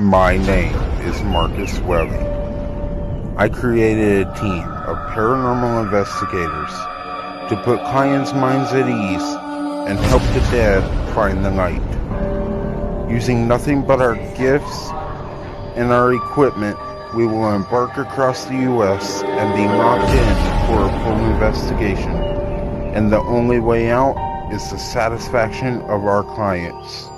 My name is Marcus Welly. I created a team of paranormal investigators to put clients' minds at ease and help the dead find the light. Using nothing but our gifts and our equipment, we will embark across the U.S. and be locked in for a full investigation. And the only way out is the satisfaction of our clients.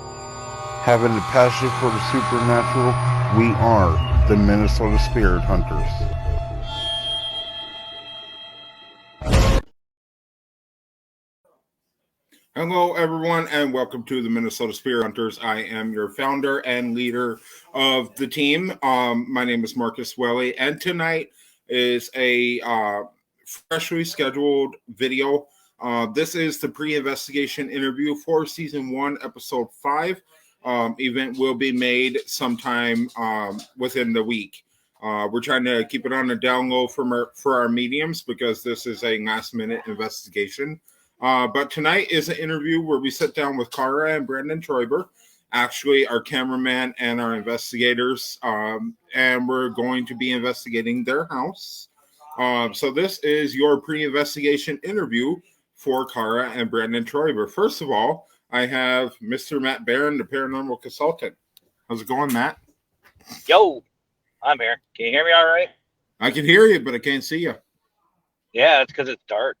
Having a passion for the supernatural, we are the Minnesota Spirit Hunters. Hello, everyone, and welcome to the Minnesota Spirit Hunters. I am your founder and leader of the team. My name is Marcus Welly, and tonight is a freshly scheduled video. This is the pre-investigation interview for Season 1, Episode 5. Event will be made sometime within the week. We're trying to keep it on the down low for our mediums because this is a last-minute investigation. But tonight is an interview where we sit down with Kara and Brandon Troiber, actually our cameraman and our investigators, and we're going to be investigating their house. So this is your pre-investigation interview for Kara and Brandon Troiber. First of all, I have Mr. Matt Barron, the paranormal consultant. How's it going, Matt? Yo, I'm here. Can you hear me all right? I can hear you, but I can't see you. Yeah, it's because it's dark.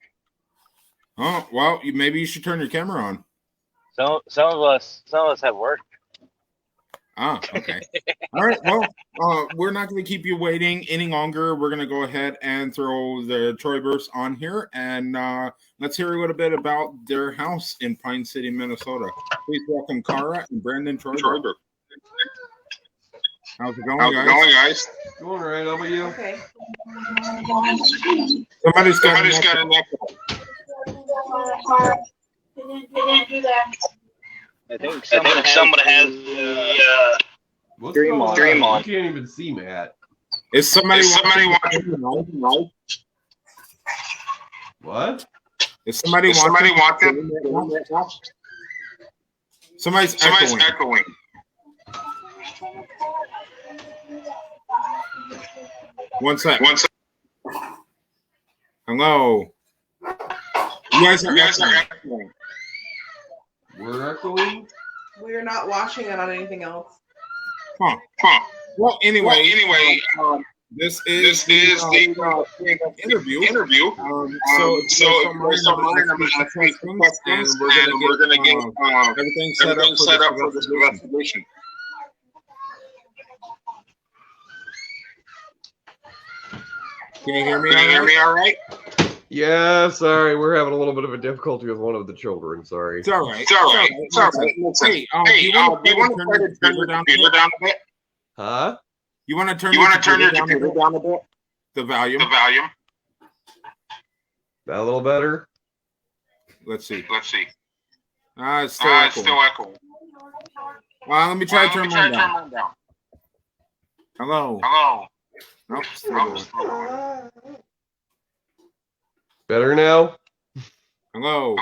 Oh, well, maybe you should turn your camera on. Some of us have work. Ah, okay. All right. Well, we're not going to keep you waiting any longer. We're going to go ahead and throw the Troibers on here, and let's hear a little bit about their house in Pine City, Minnesota. Please welcome Kara and Brandon Troiber. How's it going, guys? Going all right. How about you? Okay. Somebody's got an echo. I think someone has the stream on. You can't even see Matt. Is somebody watching? What? Is somebody watching? Somebody's echoing. One sec. Hello. You guys are echoing. We're echoing? We're not watching it on anything else. Huh. Well, anyway, this is the interview. So we're gonna get everything set up for this investigation. Can you hear me all right? Yeah, sorry. We're having a little bit of a difficulty with one of the children. Sorry. It's all right. Hey, you want to turn your computer down a bit? Huh? You want to turn your computer down a bit? The volume. That a little better? Let's see. It's still echoing. Let me try to turn mine down. Hello. Nope, still Better now? Hello.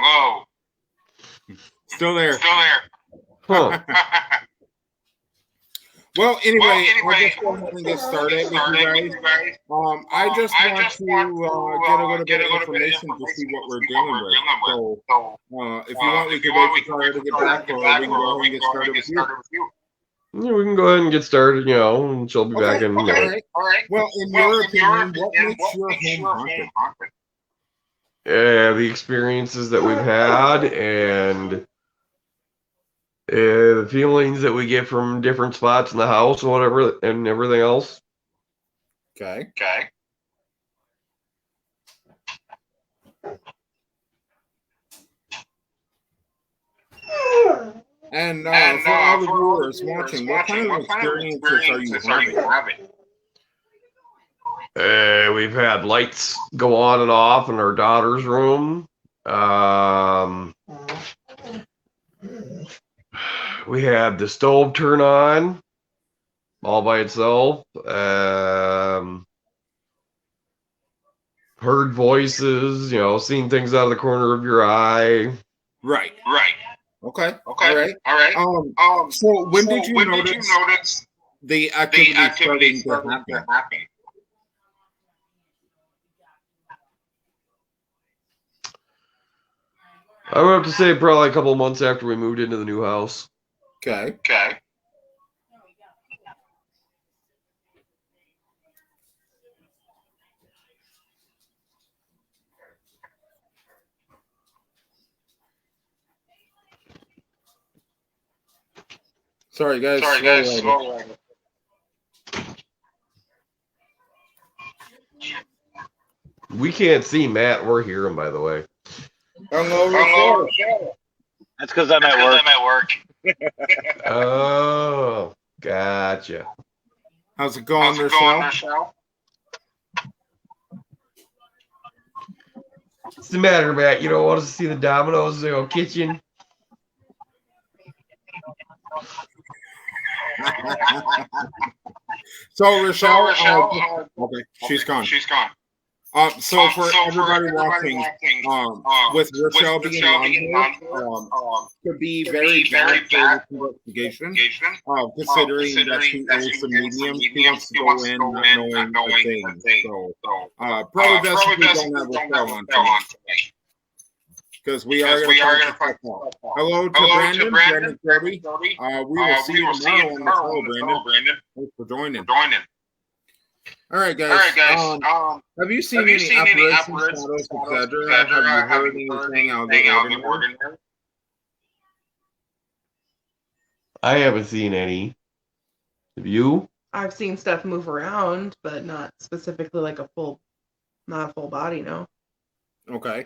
Still there. Huh. Well, anyway, I'll just go ahead and get started with you guys. I just want to get a little bit of information to see what we're dealing with. So, if you want, we can wait for Kara to get back, or we can go ahead and get started with you. Yeah, we can go ahead and get started, and she'll be back in. All right. Well, in your opinion, what makes your home haunted? The experiences that we've had and the feelings that we get from different spots in the house and whatever and everything else. Okay. And for all the viewers watching, what kind of experiences are you having? We've had lights go on and off in our daughter's room. We had the stove turn on all by itself. Heard voices, seen things out of the corner of your eye. Right. Okay. All right. So when did you notice the activity starting to happen. I would have to say probably a couple of months after we moved into the new house. Okay. Sorry, guys. Slow. We can't see Matt or hear him, by the way. Hello. That's because I'm at work. Oh, gotcha. How's it going, Rochelle? What's the matter, Matt? You don't want us to see the dominoes in the kitchen? So Rochelle, okay, she's gone. So for everybody watching, with Rochelle being on, could be very bad for the investigation, considering that she is the medium, she wants to go in not knowing a thing. So, probably best if we don't have Rochelle on tonight. Because we are going to find out. Hello to Brandon Troiber. We will see you tomorrow on the show, Brandon. Thanks for joining. All right, guys. Have you seen any apparitions, shadows, etc.? Have you heard anything out of the ordinary? I haven't seen any. Have you? I've seen stuff move around, but not specifically like not a full body, no. Okay.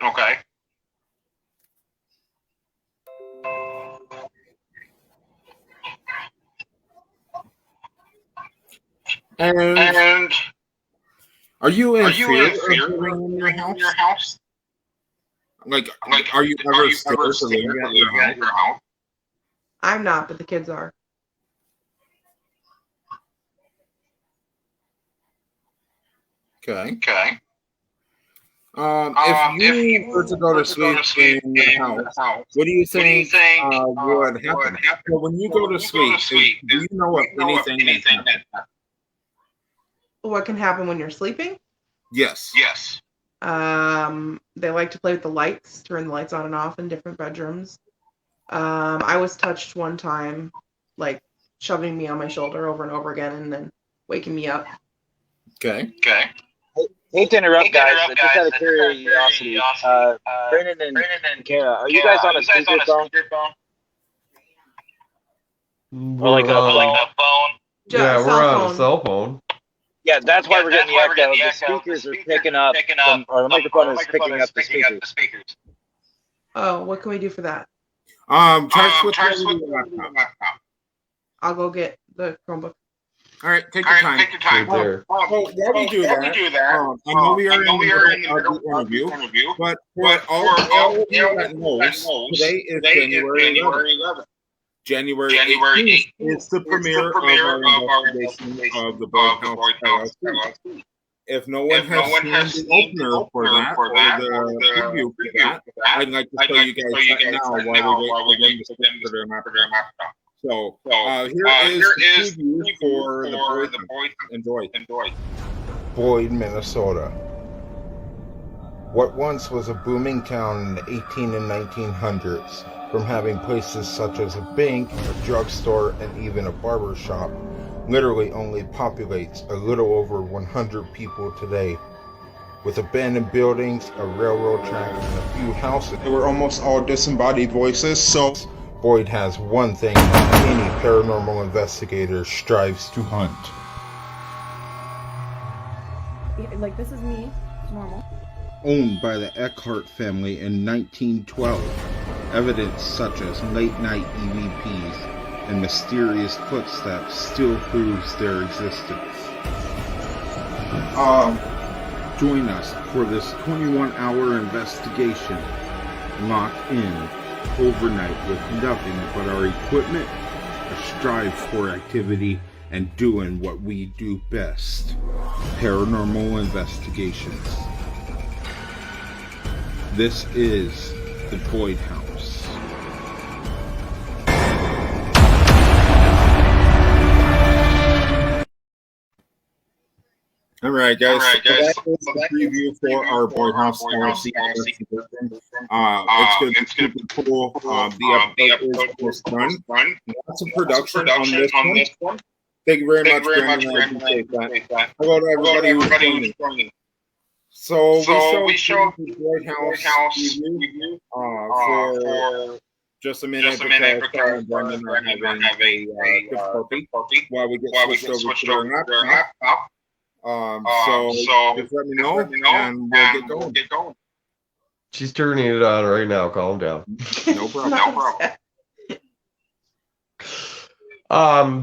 And are you in fear of living in your house? Like, are you ever scared of living at your house? I'm not, but the kids are. Okay. If you were to go to sleep in your house, what do you think would happen? So when you go to sleep, do you know what anything that happens? What can happen when you're sleeping? Yes. They like to play with the lights, turn the lights on and off in different bedrooms. I was touched one time, like shoving me on my shoulder over and over again and then waking me up. Okay. Hate to interrupt, guys, but just out of curiosity, Brandon and Kara, are you guys on a speakerphone? Or like a phone? Yeah, we're on a cell phone. Yeah, that's why we're getting the echo. The speakers are picking up, or the microphone is picking up the speakers. Oh, what can we do for that? Try switching your laptop. I'll go get the Chromebook. All right, take your time. Right there. While we do that, I know we are in the middle of the interview, but for all of you that knows, today is January 11th. January 18th is the premiere of our investigation of the Boyd House LLC. If no one has seen the opener for that, or the preview for that, I'd like to show you guys that now while we wait for them to put their laptop. So, here is the preview for the Boyd. Enjoy. Boyd, Minnesota. What once was a booming town in the 18 and 1900s, from having places such as a bank, a drugstore, and even a barber shop, literally only populates a little over 100 people today. With abandoned buildings, a railroad track, and a few houses, they were almost all disembodied voices, so Boyd has one thing any paranormal investigator strives to hunt. Like, this is me. It's normal. Owned by the Eckhart family in 1912, evidence such as late-night EVPs and mysterious footsteps still proves their existence. Join us for this 21-hour investigation, locked in overnight with nothing but our equipment, a strive for activity, and doing what we do best, paranormal investigations. This is the Boyd House. All right, guys. So that is the preview for our Boy House LLC. It's going to be super cool. The episode is almost done. Lots of production on this one. Thank you very much, Brandon. I appreciate that. Hello to everybody who's joining. So we showed the Boy House review for just a minute because Kara and Brandon are having a difficulty while we get switched over to their laptop. So just let me know and we'll get going. She's turning it on right now. Calm down. No problem.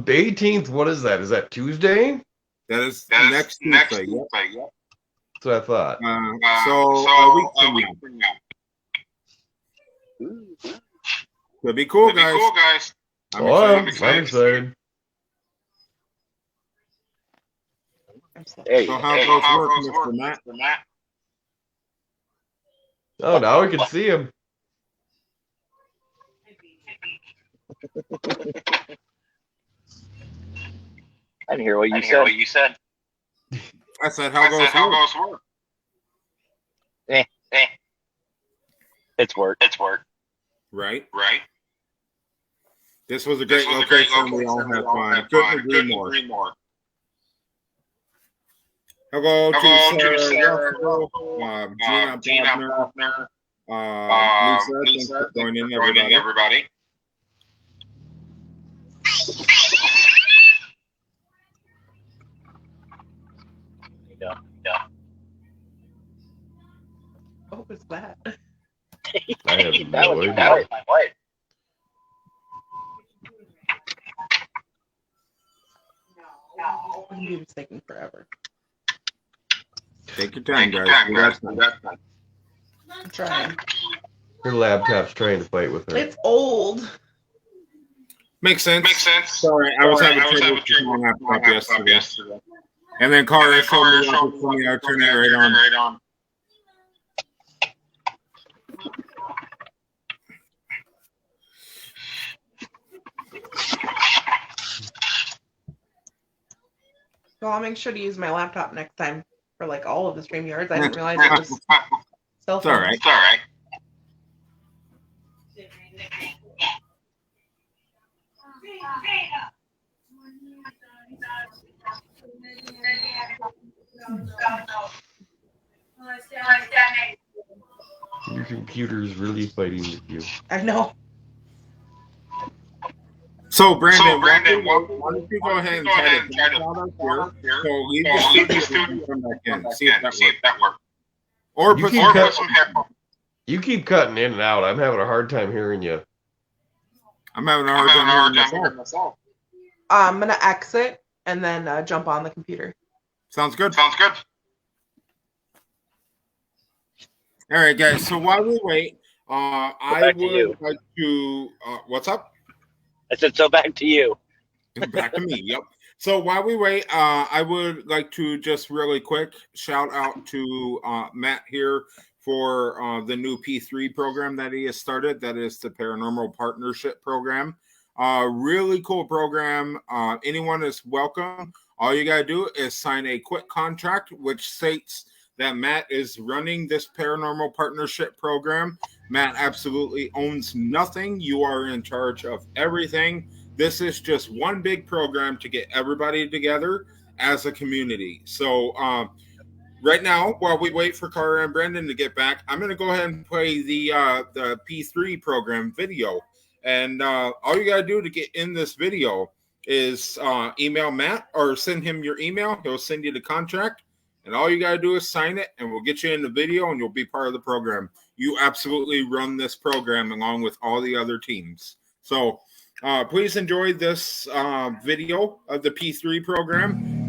The 18th, what is that? Is that Tuesday? That is next Tuesday. Yep. That's what I thought. So a week from now. Could be cool, guys. I'm excited. Hey, so how those work, Mr. Matt? Oh, now we can see him. I didn't hear what you said. I said, how goes work? It's work. Right. This was a great location. We all had fun. Couldn't agree more. Hello to Sarah Russell, Gina Bobner, Lisa, thanks for joining everybody. Yeah. What was that? I have That no was idea. my wife. Computer's taking forever. Take your time, guys. I'm trying. Her laptop's trying to fight with her. It's old. Makes sense. Sorry, I was having trouble with my laptop yesterday. And then Kara showed me I turned it right on. So I'll make sure to use my laptop next time for like all of the StreamYards. I didn't realize it was cell phone. It's all right. Your computer's really fighting with you. I know. So Brandon, why don't you go ahead and try to out here? So leave the studio and come back in. See if that works. Or put some headphones. You keep cutting in and out. I'm having a hard time hearing you. I'm having a hard time hearing myself. I'm gonna exit and then jump on the computer. Sounds good. All right, guys. So while we wait, I would like to. What's up? I said, so back to you. Back to me. Yep. So while we wait, I would like to just really quick shout out to Matt here for the new P3 program that he has started. That is the Paranormal Partnership Program. Really cool program. Anyone is welcome. All you got to do is sign a quick contract, which states that Matt is running this Paranormal Partnership Program. Matt absolutely owns nothing. You are in charge of everything. This is just one big program to get everybody together as a community. So right now, while we wait for Kara and Brandon to get back, I'm going to go ahead and play the P3 program video. And all you got to do to get in this video is email Matt or send him your email. He'll send you the contract. And all you got to do is sign it, and we'll get you in the video, and you'll be part of the program. You absolutely run this program along with all the other teams. So please enjoy this video of the P3 program.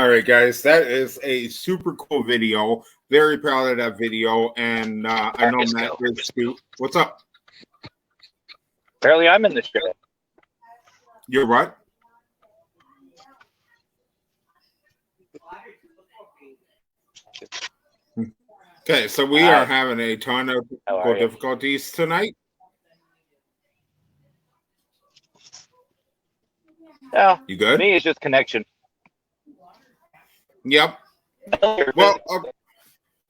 All right, guys, that is a super cool video. Very proud of that video, and I know Matt is too. What's up? Apparently, I'm in the show. You're what? Okay, so we are having a ton of difficulties tonight. Yeah, You good? Me, it's just connection. Yep. Well,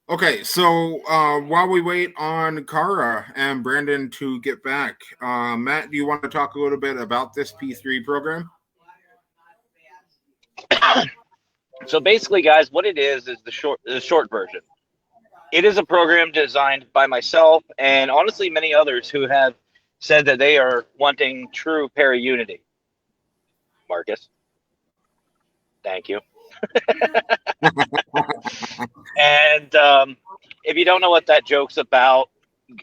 okay, so while we wait on Kara and Brandon to get back, Matt, do you want to talk a little bit about this P3 program? So basically, guys, what it is the short version. It is a program designed by myself and honestly many others who have said that they are wanting true para-unity. Marcus, thank you. And if you don't know what that joke's about,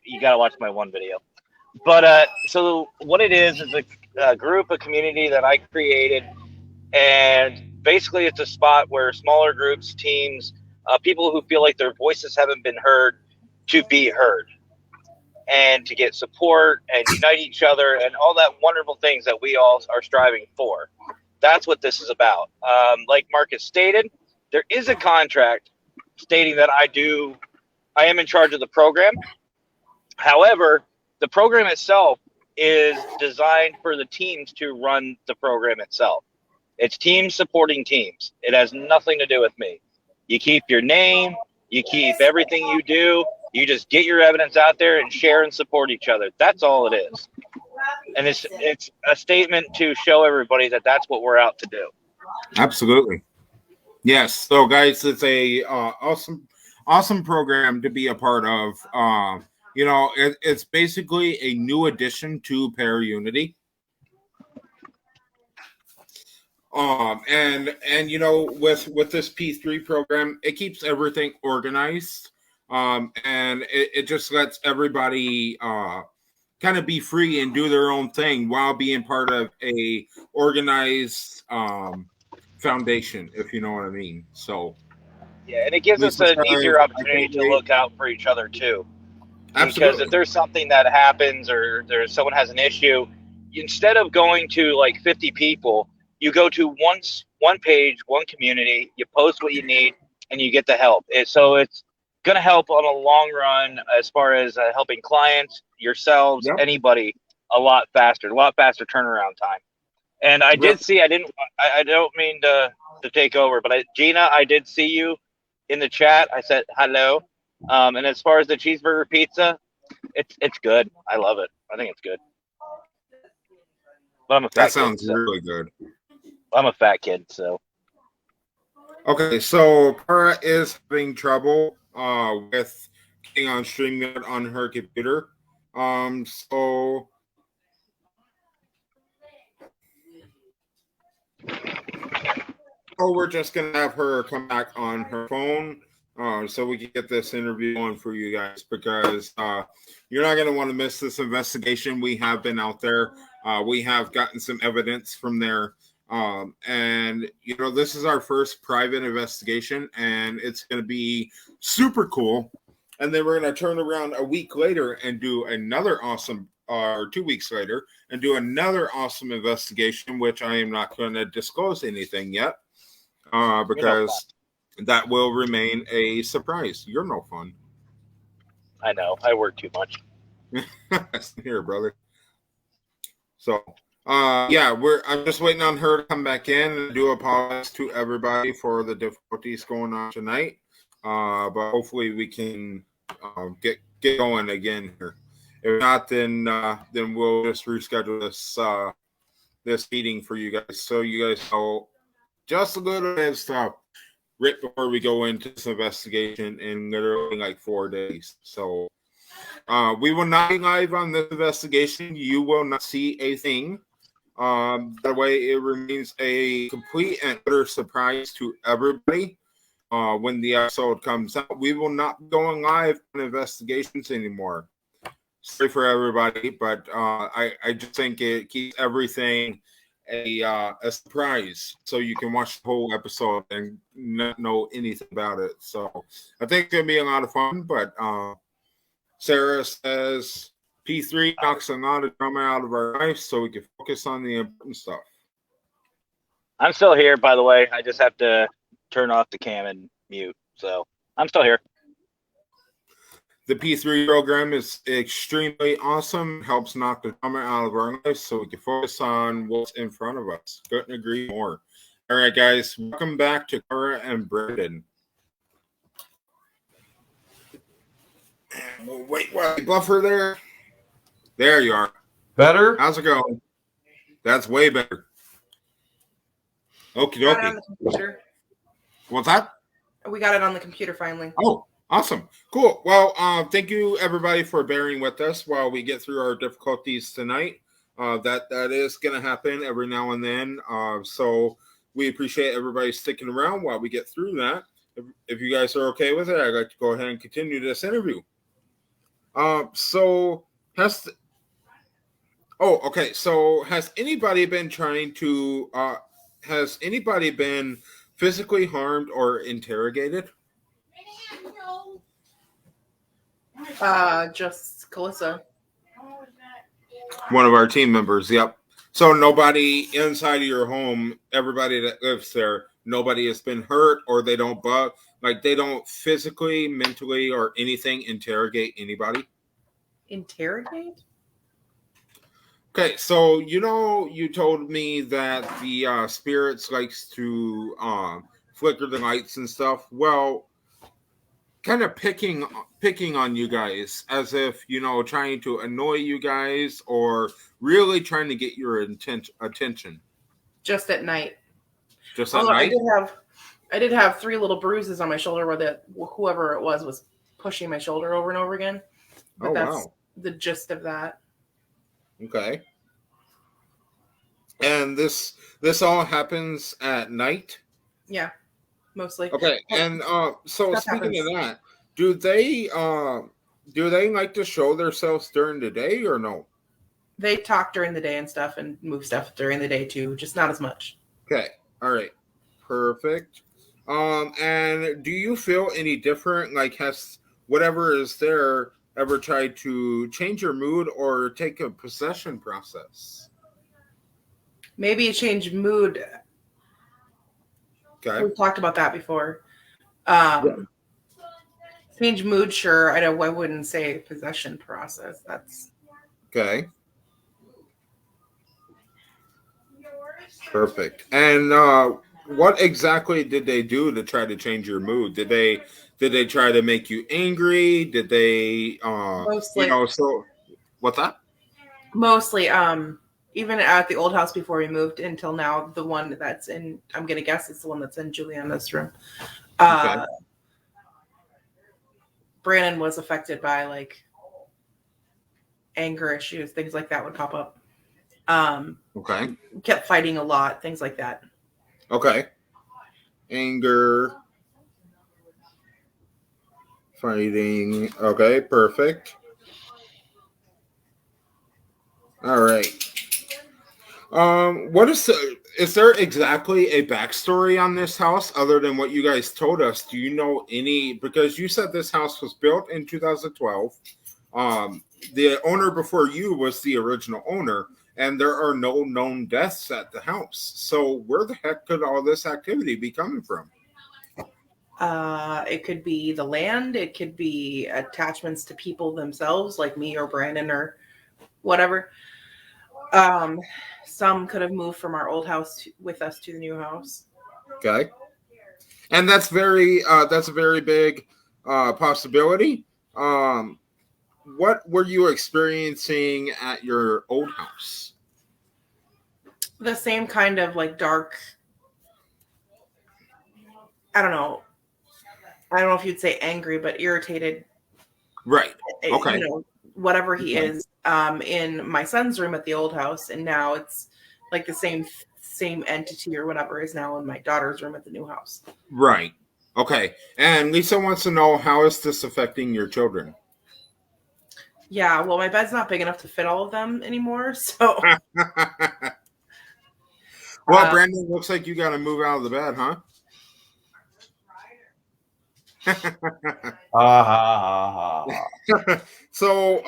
you got to watch my one video. But so what it is a group, a community that I created, and basically it's a spot where smaller groups, teams, people who feel like their voices haven't been heard to be heard and to get support and unite each other and all that wonderful things that we all are striving for. That's what this is about. Like Marcus stated, there is a contract stating that I am in charge of the program. However, the program itself is designed for the teams to run the program itself. It's teams supporting teams. It has nothing to do with me. You keep your name, you keep everything you do, you just get your evidence out there and share and support each other. That's all it is. And it's a statement to show everybody that that's what we're out to do. Absolutely. Yes. So, guys, it's a awesome program to be a part of. It's basically a new addition to Para-Unity. And with this P3 program, it keeps everything organized. And it just lets everybody kind of be free and do their own thing while being part of a organized foundation, if you know what I mean. So yeah, and it gives us an easier opportunity to look out for each other too. Absolutely. Because if there's something that happens or someone has an issue, instead of going to like 50 people, you go to one page, one community, you post what you need, and you get the help. So it's going to help on a long run as far as helping clients, yourselves, anybody a lot faster turnaround time. And I did see, I don't mean to take over, but Gina, I did see you in the chat. I said hello. And as far as the cheeseburger pizza, it's good. I love it. I think it's good. But I'm a fat sounds kid, really good. I'm a fat kid, so. Okay, so Kara is having trouble with getting on StreamYard on her computer. So we're just gonna have her come back on her phone, so we can get this interview on for you guys, because you're not gonna want to miss this investigation. We have been out there. We have gotten some evidence from there. And this is our first private investigation, and it's going to be super cool. And then we're going to turn around a week later and do another awesome, or 2 weeks later, and do another awesome investigation, which I am not going to disclose anything yet, because that will remain a surprise. You're no fun. I know. I work too much. Here, brother. So. I'm just waiting on her to come back in, and do apologize to everybody for the difficulties going on tonight. But hopefully we can get going again here. If not, then we'll just reschedule this meeting for you guys, so you guys know just a little bit of stuff right before we go into this investigation in literally like 4 days. So we will not be live on this investigation. You will not see a thing. That way it remains a complete and utter surprise to everybody when the episode comes out. We will not be going live on investigations anymore. Sorry for everybody, but I just think it keeps everything a surprise, so you can watch the whole episode and not know anything about it. So I think it's gonna be a lot of fun. But Sarah says P3 knocks a lot of drama out of our life, so we can focus on the important stuff. I'm still here, by the way. I just have to turn off the cam and mute. So I'm still here. The P3 program is extremely awesome. Helps knock the drama out of our lives so we can focus on what's in front of us. Couldn't agree more. All right, guys. Welcome back to Kara and Brandon. And we'll wait while I buffer there. There you are. Better? How's it going? That's way better. Okie Got it on dokie. the computer. What's that? We got it on the computer finally. Oh, awesome. Cool. Well, thank you everybody for bearing with us while we get through our difficulties tonight. That is going to happen every now and then. So we appreciate everybody sticking around while we get through that. If you guys are okay with it, I'd like to go ahead and continue this interview. So has anybody been trying to has anybody been physically harmed or interrogated? Just Calissa. One of our team members, yep. So nobody inside of your home, everybody that lives there, nobody has been hurt, or they don't physically, mentally, or anything interrogate anybody? Interrogate? Okay, so you told me that the spirits likes to flicker the lights and stuff. Well, kind of picking on you guys as if trying to annoy you guys or really trying to get your attention. Just at night. Just at Although night. I did have 3 little bruises on my shoulder where whoever it was pushing my shoulder over and over again. But that's the gist of that. Okay. And this all happens at night? Yeah, mostly. Okay. And so That speaking happens. of that, do they like to show themselves during the day or no? They talk during the day and stuff and move stuff during the day too, just not as much. Okay. All right. Perfect. And do you feel any different? Like, has whatever is there ever tried to change your mood or take a possession process? Maybe a change of mood. Okay. We've talked about that before. Change mood, sure. I wouldn't say possession process. That's Okay. Perfect. And what exactly did they do to try to change your mood? Did they try to make you angry? Did they mostly. So what's that? Mostly, even at the old house before we moved until now, the one that's in, I'm going to guess it's the one that's in Juliana's room. Okay. Brandon was affected by like anger issues, things like that would pop up. Okay. Kept fighting a lot, things like that. Okay. Anger. Fighting. Okay, perfect. All right. Is there exactly a backstory on this house other than what you guys told us? Do you know any, because you said this house was built in 2012. The owner before you was the original owner, and there are no known deaths at the house. So where the heck could all this activity be coming from? It could be the land, it could be attachments to people themselves, like me or Brandon or whatever. Some could have moved from our old house with us to the new house. Okay. And that's a very big possibility. What were you experiencing at your old house? The same kind of like dark, I don't know if you'd say angry, but irritated. Right. Okay. Whatever he is, in my son's room at the old house, and now it's like the same entity or whatever is now in my daughter's room at the new house. Right. Okay. And Lisa wants to know, how is this affecting your children? Yeah, well, my bed's not big enough to fit all of them anymore, so Well, Brandon, looks like you got to move out of the bed, huh? So,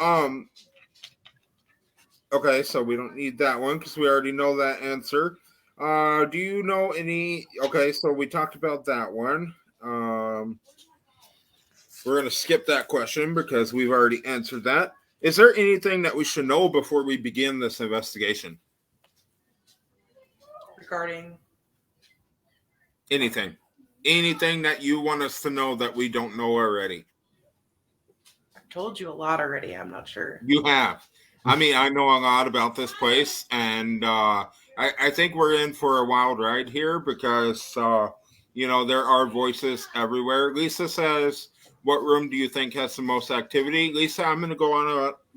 okay, so we don't need that one because we already know that answer. Do you know any? Okay, so we talked about that one. We're going to skip that question because we've already answered that. Is there anything that we should know before we begin this investigation? Regarding Anything that you want us to know that we don't know already? I've told you a lot already. I'm not sure. You have. I mean, I know a lot about this place, and I think we're in for a wild ride here because, there are voices everywhere. Lisa says, what room do you think has the most activity? Lisa, I'm going to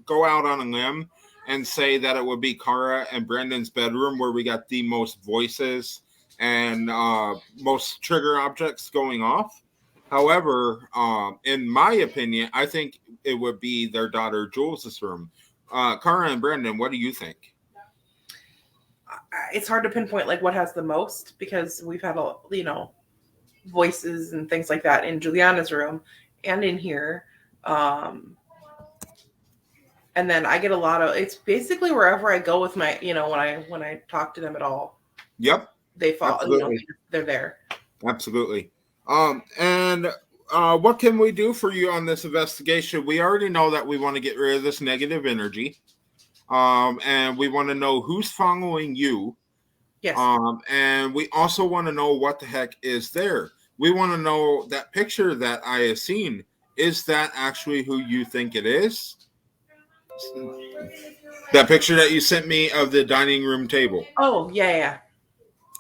go out on a limb and say that it would be Kara and Brandon's bedroom where we got the most voices and most trigger objects going off. However, in my opinion, I think it would be their daughter Jules' room. Kara and Brandon, what do you think? It's hard to pinpoint like what has the most because we've had voices and things like that in Juliana's room and in here. And then I get a lot of, it's basically wherever I go with my, when I talk to them at all. Yep. They fall, they're there. Absolutely. And what can we do for you on this investigation? We already know that we want to get rid of this negative energy. And we want to know who's following you. Yes. And we also want to know what the heck is there. We want to know that picture that I have seen. Is that actually who you think it is? That picture that you sent me of the dining room table. Oh, yeah.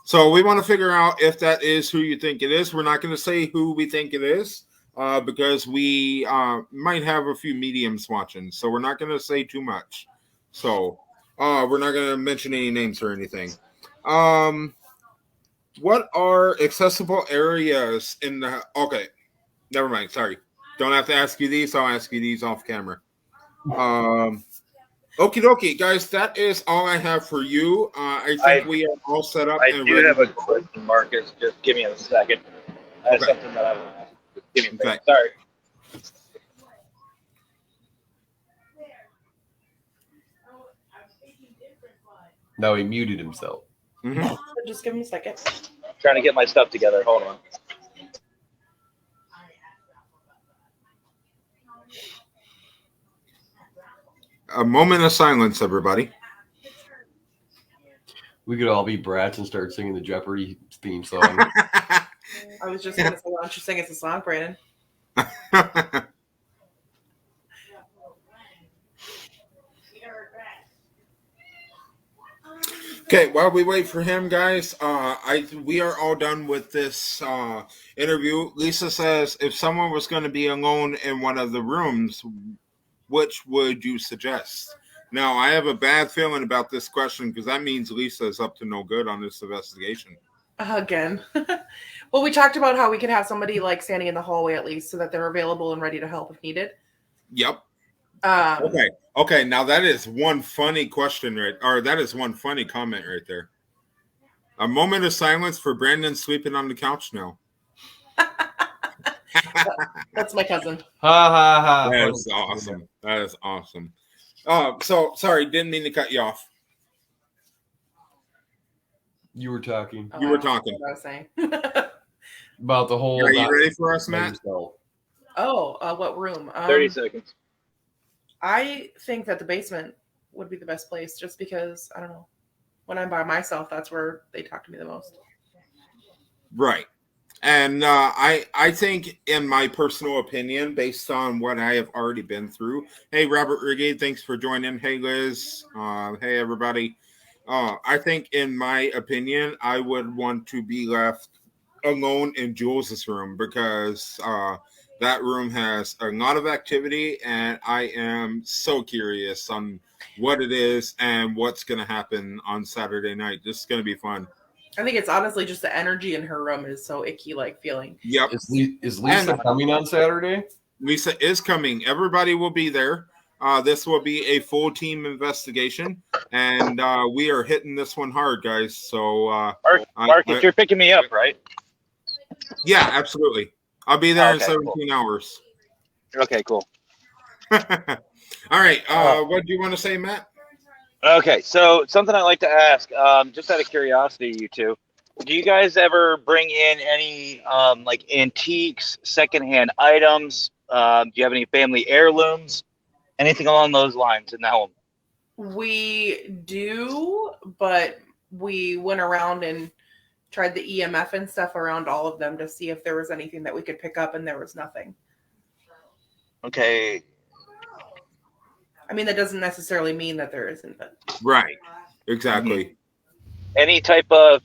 So we want to figure out if that is who you think it is. We're not going to say who we think it is because we might have a few mediums watching. So we're not going to say too much. So we're not going to mention any names or anything. What are accessible areas in the... Okay, never mind. Sorry. Don't have to ask you these. I'll ask you these off camera. Okie dokie, guys, that is all I have for you. I think we are all set up. I do have a question, Marcus. Just give me a second. I have something that I want to ask. Just give me a second. Sorry. No, he muted himself. Mm-hmm. Just give me a second. I'm trying to get my stuff together. Hold on. A moment of silence, everybody. We could all be brats and start singing the Jeopardy theme song. I was just going to say, why don't you sing us a song, Brandon? Okay, while we wait for him, guys, we are all done with this interview. Lisa says, if someone was going to be alone in one of the rooms, which would you suggest? Now, I have a bad feeling about this question because that means Lisa is up to no good on this investigation. Again. Well, we talked about how we could have somebody like standing in the hallway at least so that they're available and ready to help if needed. Yep. Okay. Now that is one funny question, that is one funny comment right there. A moment of silence for Brandon sleeping on the couch now. That's my cousin. That is awesome. That is awesome. So sorry, didn't mean to cut you off. You were talking. You were talking. What I was saying. About the whole... Are you ready for us, Matt? What room? 30 seconds. I think that the basement would be the best place just because, I don't know, when I'm by myself, that's where they talk to me the most. Right. And I think, in my personal opinion, based on what I have already been through, hey, Robert Riggy, thanks for joining. Hey, Liz. Hey, everybody. I think, in my opinion, I would want to be left alone in Jules's room because that room has a lot of activity, and I am so curious on what it is and what's going to happen on Saturday night. This is going to be fun. I think it's honestly just the energy in her room is so icky, like feeling. Yep. Is Lisa coming on Saturday? Lisa is coming. Everybody will be there. This will be a full team investigation, and we are hitting this one hard, guys. So, Marcus, you're picking me up, right? Yeah, absolutely. I'll be there in Okay, 17 hours. Okay, cool. All right. What do you want to say, Matt? Okay, so something I'd like to ask, just out of curiosity, you two, do you guys ever bring in any like antiques, secondhand items? Do you have any family heirlooms? Anything along those lines in the home? We do, but we went around and tried the EMF and stuff around all of them to see if there was anything that we could pick up, and there was nothing. Okay. I mean, that doesn't necessarily mean that there isn't, but Right. Exactly. Any type of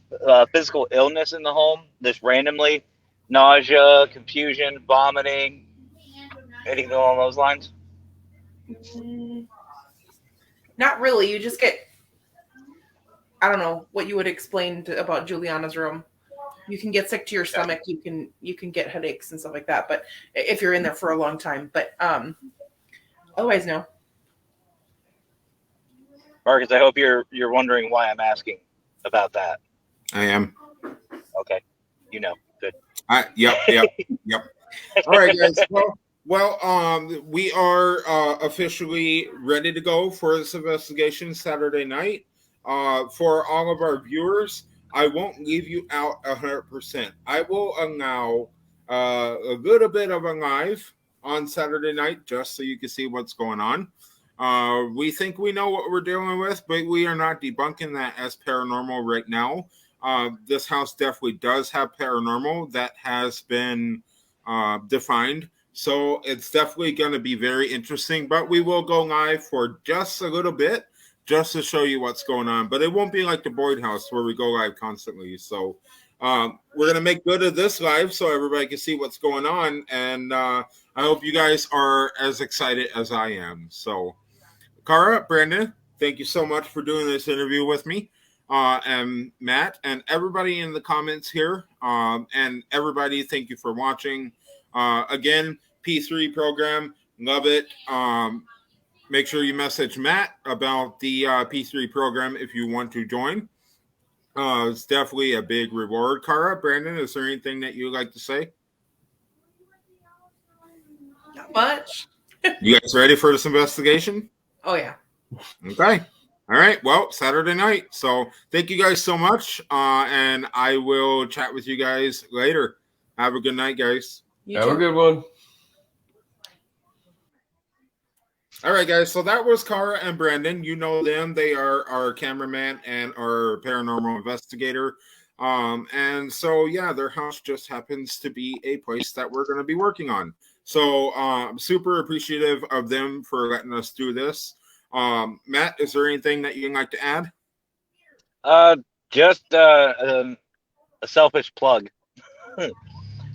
physical illness in the home, just randomly? Nausea, confusion, vomiting, anything along those lines? not really. You just get, I don't know what you would explain about Juliana's room. You can get sick to your stomach. You can get headaches and stuff like that. But if you're in there for a long time, but otherwise, no. Marcus, I hope you're wondering why I'm asking about that. I am. Okay, you know, good. Yep. All right, guys. Well, we are officially ready to go for this investigation Saturday night. For all of our viewers, I won't leave you out 100%. I will allow a little bit of a live on Saturday night just so you can see what's going on. We think we know what we're dealing with, but we are not debunking that as paranormal right now. This house definitely does have paranormal that has been defined. So it's definitely going to be very interesting, but we will go live for just a little bit just to show you what's going on. But it won't be like the Boyd house where we go live constantly. So we're going to make good of this live so everybody can see what's going on. And I hope you guys are as excited as I am. So Kara, Brandon, thank you so much for doing this interview with me. And Matt and everybody in the comments here. And everybody, thank you for watching. Again, P3 program, love it. Make sure you message Matt about the P3 program if you want to join. It's definitely a big reward. Kara, Brandon, is there anything that you'd like to say? Not much. You guys ready for this investigation? Oh yeah. Okay. All right. Well, Saturday night. So thank you guys so much. And I will chat with you guys later. Have a good night, guys. Have a good one. All right, guys. So that was Kara and Brandon. You know them. They are our cameraman and our paranormal investigator. And so, yeah, their house just happens to be a place that we're going to be working on. So I'm super appreciative of them for letting us do this. Matt, is there anything that you'd like to add? Just a selfish plug.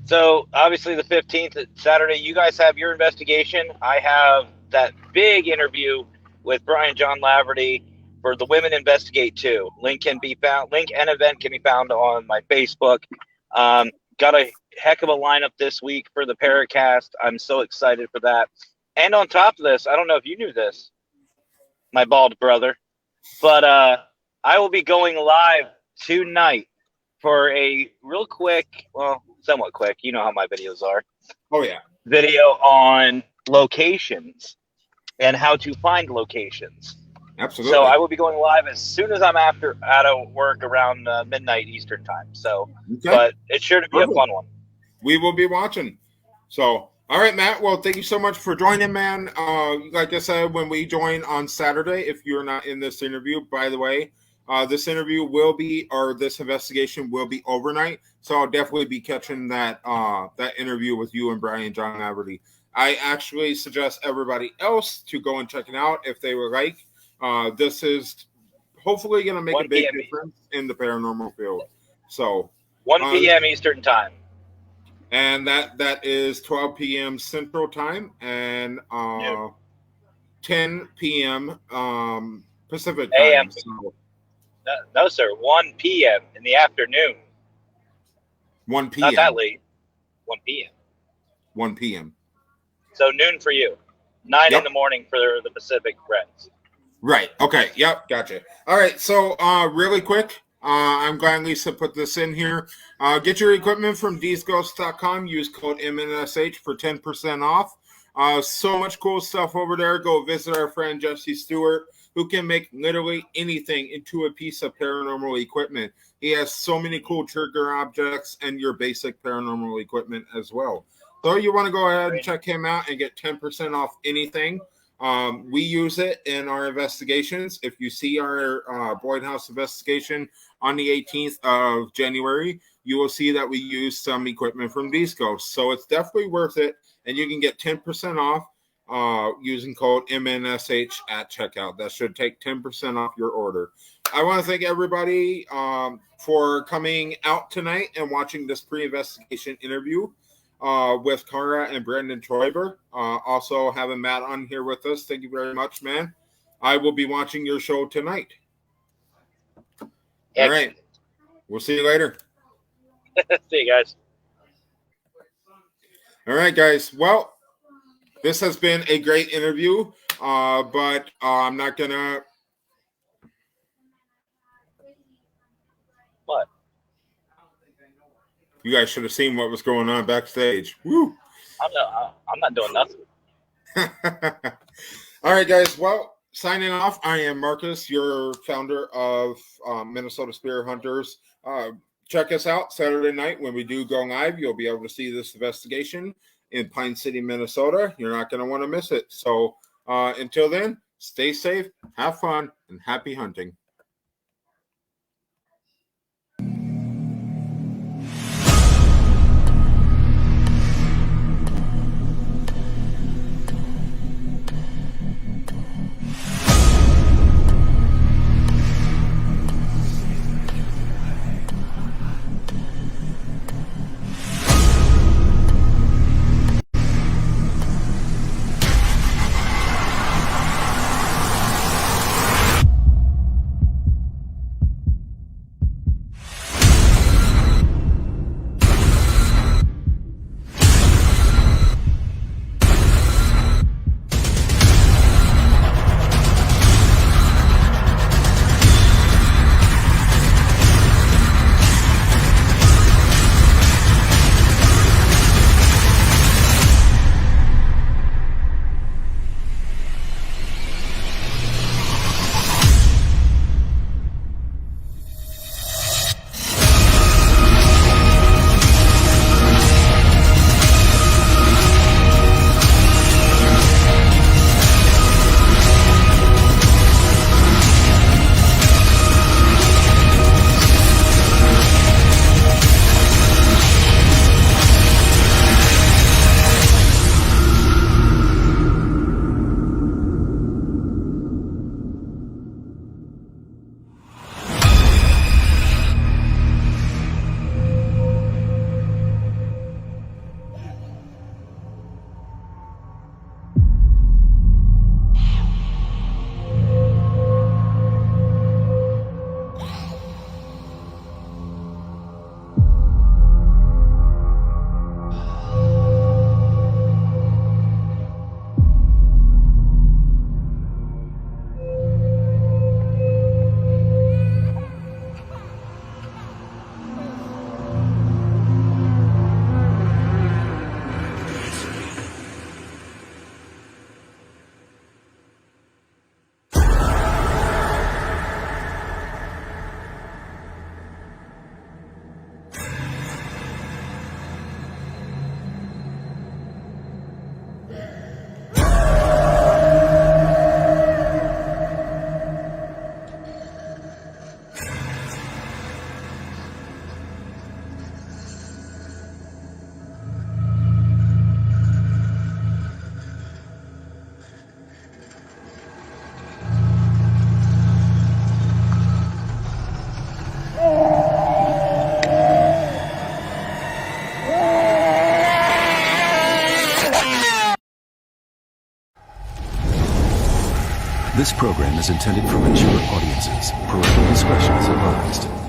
So obviously the 15th, Saturday, you guys have your investigation. I have that big interview with Brian John Laverty for the Women Investigate 2. Link and event can be found on my Facebook. Got a heck of a lineup this week for the Paracast. I'm so excited for that. And on top of this, I don't know if you knew this, my bald brother, but I will be going live tonight for a real quick, well, somewhat quick, you know how my videos are. Oh, yeah. Video on locations and how to find locations. Absolutely. So I will be going live as soon as I'm out of work around midnight Eastern time. So, Okay. But it's sure to be Perfect. a fun one. We will be watching. So, all right, Matt. Well, thank you so much for joining, man. Like I said, when we join on Saturday, if you're not in this interview, by the way, this interview will be, or this investigation will be overnight. So I'll definitely be catching that interview with you and Brian John Laverty. I actually suggest everybody else to go and check it out if they would like. This is hopefully going to make a big difference in the paranormal field. So 1 p.m. Eastern time. And that is 12 p.m. Central Time and 10 p.m. Pacific Time. AM. So No, sir. 1 p.m. in the afternoon. 1 p.m. Not that late. 1 p.m. 1 p.m. So noon for you. 9 Yep. in the morning for the Pacific Reds. Right. Okay. Yep. Gotcha. All right. So, really quick, I'm glad Lisa put this in here. Get your equipment from dsghosts.com. Use code MNSH for 10% off. So much cool stuff over there. Go visit our friend Jesse Stewart, who can make literally anything into a piece of paranormal equipment. He has so many cool trigger objects and your basic paranormal equipment as well. So you want to go ahead and check him out and get 10% off anything. We use it in our investigations. If you see our Boyd House investigation on the 18th of January, you will see that we use some equipment from these ghosts. So it's definitely worth it. And you can get 10% off using code MNSH at checkout. That should take 10% off your order. I want to thank everybody for coming out tonight and watching this pre-investigation interview with Kara and Brandon Troiber. Also having Matt on here with us. Thank you very much, man. I will be watching your show tonight. All right. We'll see you later. See you guys. All right, guys. Well, this has been a great interview, but I'm not going to... What? You guys should have seen what was going on backstage. Woo! I'm not doing nothing. All right, guys. Well, signing off, I am Marcus, your founder of Minnesota Spirit Hunters. Check us out Saturday night when we do go live. You'll be able to see this investigation in Pine City, Minnesota. You're not going to want to miss it. So until then, stay safe, have fun, and happy hunting. This program is intended for mature audiences. Parental discretion is advised.